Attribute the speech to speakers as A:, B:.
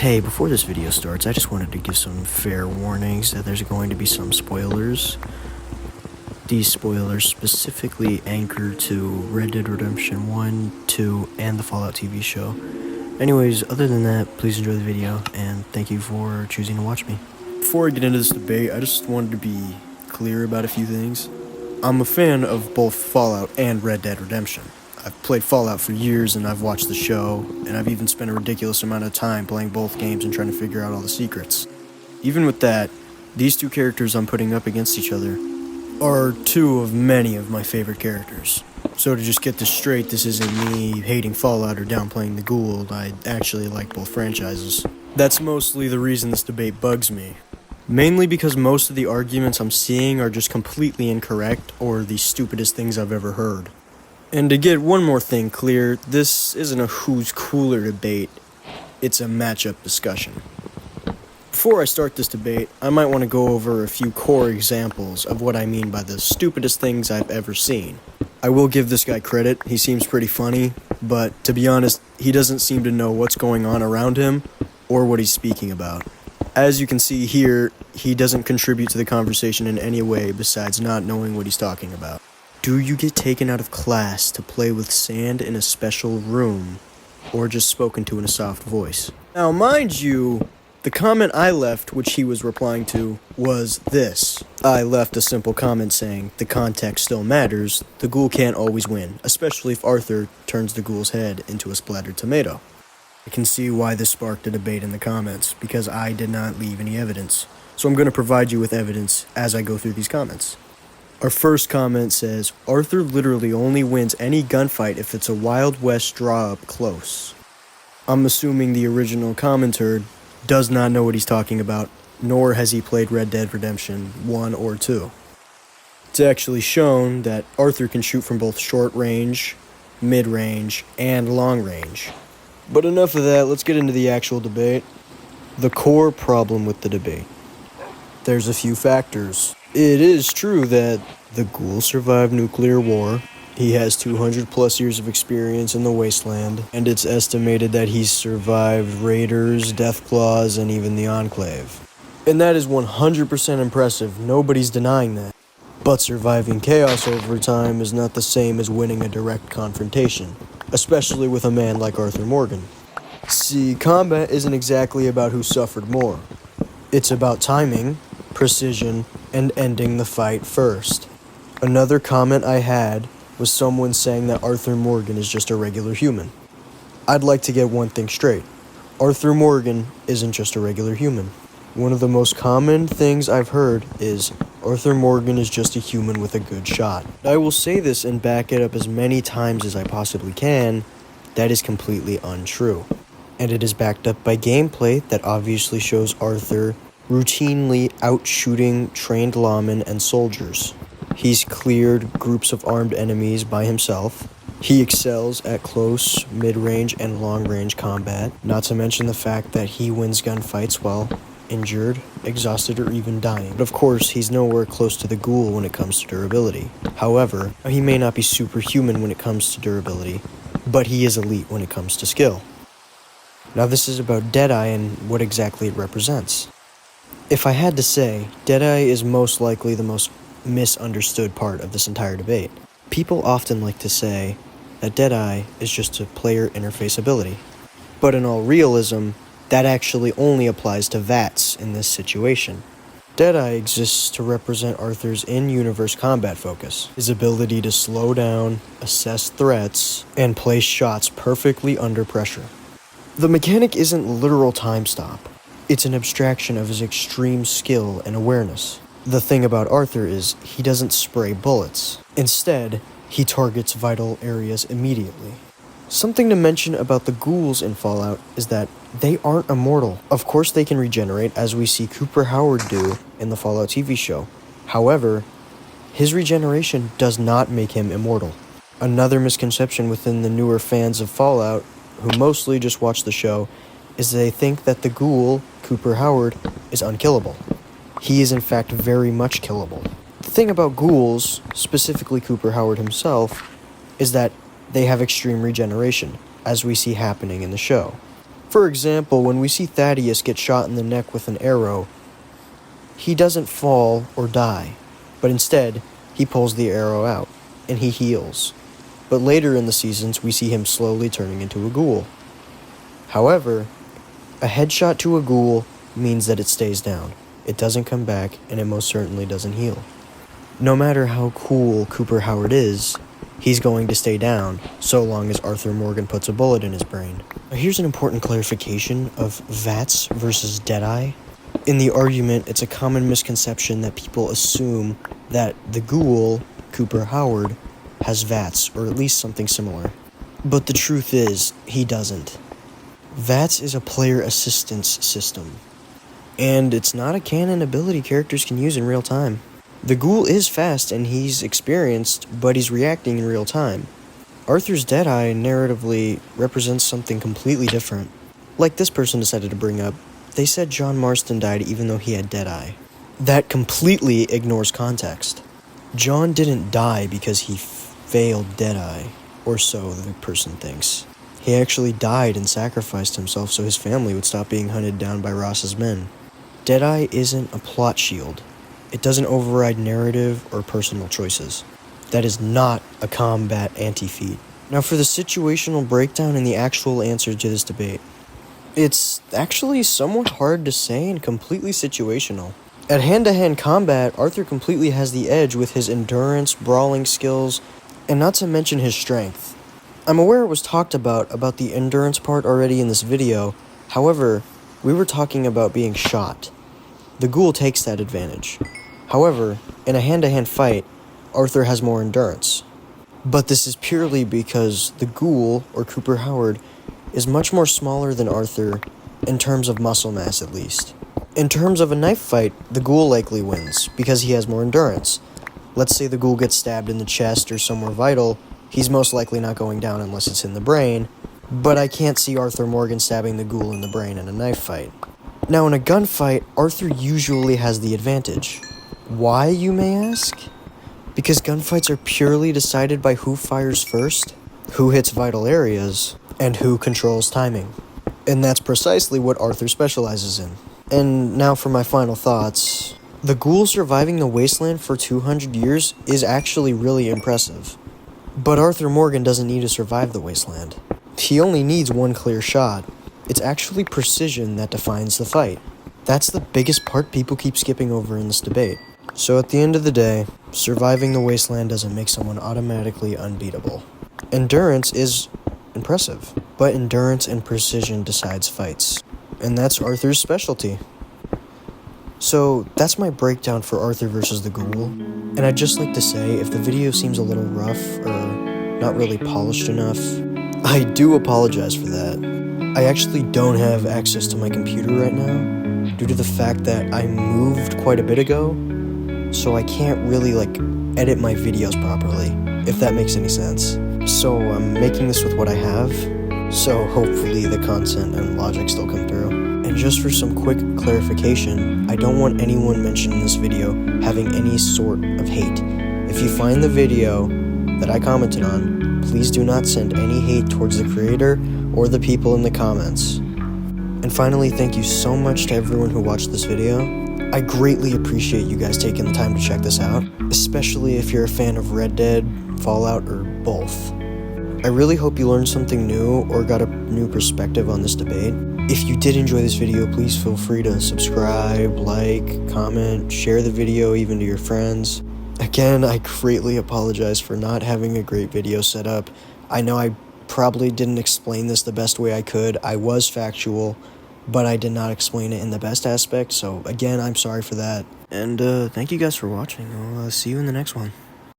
A: Hey, before this video starts, I just wanted to give some fair warnings that there's going to be some spoilers. These spoilers specifically anchor to Red Dead Redemption 1, 2, and the Fallout TV show. Anyways, other than that, please enjoy the video, and thank you for choosing to watch me. Before I get into this debate, I just wanted to be clear about a few things. I'm a fan of both Fallout and Red Dead Redemption. I've played Fallout for years, and I've watched the show, and I've even spent a ridiculous amount of time playing both games and trying to figure out all the secrets. Even with that, these two characters I'm putting up against each other are two of many of my favorite characters. So to just get this straight, this isn't me hating Fallout or downplaying the Ghoul. I actually like both franchises. That's mostly the reason this debate bugs me. Mainly because most of the arguments I'm seeing are just completely incorrect or the stupidest things I've ever heard. And to get one more thing clear, this isn't a who's cooler debate, it's a matchup discussion. Before I start this debate, I might want to go over a few core examples of what I mean by the stupidest things I've ever seen. I will give this guy credit, he seems pretty funny, but to be honest, he doesn't seem to know what's going on around him or what he's speaking about. As you can see here, he doesn't contribute to the conversation in any way besides not knowing what he's talking about. Do you get taken out of class to play with sand in a special room, or just spoken to in a soft voice? Now, mind you, the comment I left, which he was replying to, was this. I left a simple comment saying, the context still matters, the ghoul can't always win, especially if Arthur turns the ghoul's head into a splattered tomato. I can see why this sparked a debate in the comments, because I did not leave any evidence. So I'm going to provide you with evidence as I go through these comments. Our first comment says, Arthur literally only wins any gunfight if it's a Wild West draw up close. I'm assuming the original commenter does not know what he's talking about, nor has he played Red Dead Redemption 1 or 2. It's actually shown that Arthur can shoot from both short range, mid range, and long range. But enough of that, let's get into the actual debate. The core problem with the debate. There's a few factors. It is true that the Ghoul survived nuclear war. He has 200 plus years of experience in the wasteland, and it's estimated that he's survived raiders, deathclaws, and even the Enclave. And that is 100% impressive, nobody's denying that. But surviving chaos over time is not the same as winning a direct confrontation, especially with a man like Arthur Morgan. See, combat isn't exactly about who suffered more. It's about timing, precision, and ending the fight first. Another comment I had was someone saying that Arthur Morgan is just a regular human. I'd like to get one thing straight. Arthur Morgan isn't just a regular human. One of the most common things I've heard is Arthur Morgan is just a human with a good shot. I will say this and back it up as many times as I possibly can. That is completely untrue. And it is backed up by gameplay that obviously shows Arthur routinely out-shooting trained lawmen and soldiers. He's cleared groups of armed enemies by himself. He excels at close, mid-range, and long-range combat, not to mention the fact that he wins gunfights while injured, exhausted, or even dying. But of course, he's nowhere close to the Ghoul when it comes to durability. However, he may not be superhuman when it comes to durability, but he is elite when it comes to skill. Now this is about Deadeye and what exactly it represents. If I had to say, Deadeye is most likely the most misunderstood part of this entire debate. People often like to say that Deadeye is just a player interface ability. But in all realism, that actually only applies to VATS in this situation. Deadeye exists to represent Arthur's in-universe combat focus, his ability to slow down, assess threats, and place shots perfectly under pressure. The mechanic isn't literal time stop. It's an abstraction of his extreme skill and awareness. The thing about Arthur is he doesn't spray bullets. Instead, he targets vital areas immediately. Something to mention about the ghouls in Fallout is that they aren't immortal. Of course they can regenerate, as we see Cooper Howard do in the Fallout TV show. However, his regeneration does not make him immortal. Another misconception within the newer fans of Fallout, who mostly just watch the show, is they think that the ghoul, Cooper Howard, is unkillable. He is in fact very much killable. The thing about ghouls, specifically Cooper Howard himself, is that they have extreme regeneration, as we see happening in the show. For example, when we see Thaddeus get shot in the neck with an arrow, he doesn't fall or die, but instead, he pulls the arrow out, and he heals. But later in the seasons, we see him slowly turning into a ghoul. However, a headshot to a ghoul means that it stays down. It doesn't come back, and it most certainly doesn't heal. No matter how cool Cooper Howard is, he's going to stay down so long as Arthur Morgan puts a bullet in his brain. Now, here's an important clarification of VATS versus Deadeye. In the argument, it's a common misconception that people assume that the ghoul, Cooper Howard, has VATS, or at least something similar. But the truth is, he doesn't. VATS is a player assistance system, and it's not a canon ability characters can use in real time. The ghoul is fast and he's experienced, but he's reacting in real time. Arthur's Deadeye narratively represents something completely different. Like this person decided to bring up, they said John Marston died even though he had Deadeye. That completely ignores context. John didn't die because he failed Deadeye, or so the person thinks. He actually died and sacrificed himself so his family would stop being hunted down by Ross's men. Deadeye isn't a plot shield. It doesn't override narrative or personal choices. That is not a combat anti-feat. Now for the situational breakdown and the actual answer to this debate. It's actually somewhat hard to say and completely situational. At hand-to-hand combat, Arthur completely has the edge with his endurance, brawling skills, and not to mention his strength. I'm aware it was talked about the endurance part already in this video. However, we were talking about being shot. The ghoul takes that advantage. However, in a hand-to-hand fight, Arthur has more endurance. But this is purely because the ghoul, or Cooper Howard, is much more smaller than Arthur, in terms of muscle mass at least. In terms of a knife fight, the ghoul likely wins, because he has more endurance. Let's say the ghoul gets stabbed in the chest or somewhere vital, he's most likely not going down unless it's in the brain, but I can't see Arthur Morgan stabbing the ghoul in the brain in a knife fight. Now in a gunfight, Arthur usually has the advantage. Why, you may ask? Because gunfights are purely decided by who fires first, who hits vital areas, and who controls timing. And that's precisely what Arthur specializes in. And now for my final thoughts. The ghoul surviving the wasteland for 200 years is actually really impressive. But Arthur Morgan doesn't need to survive the wasteland. He only needs one clear shot. It's actually precision that defines the fight. That's the biggest part people keep skipping over in this debate. So at the end of the day, surviving the wasteland doesn't make someone automatically unbeatable. Endurance is impressive, but endurance and precision decides fights. And that's Arthur's specialty. So that's my breakdown for Arthur versus the Ghoul. And I'd just like to say, if the video seems a little rough or not really polished enough, I do apologize for that. I actually don't have access to my computer right now due to the fact that I moved quite a bit ago, so I can't really edit my videos properly, if that makes any sense. So I'm making this with what I have, so hopefully the content and logic still come through. And just for some quick clarification, I don't want anyone mentioned in this video having any sort of hate. If you find the video that I commented on, please do not send any hate towards the creator or the people in the comments. And finally, thank you so much to everyone who watched this video. I greatly appreciate you guys taking the time to check this out, especially if you're a fan of Red Dead, Fallout, or both. I really hope you learned something new or got a new perspective on this debate. If you did enjoy this video, please feel free to subscribe, like, comment, share the video even to your friends. Again, I greatly apologize for not having a great video set up. I know I probably didn't explain this the best way I could. I was factual, but I did not explain it in the best aspect, so again, I'm sorry for that. And thank you guys for watching. I'll see you in the next one.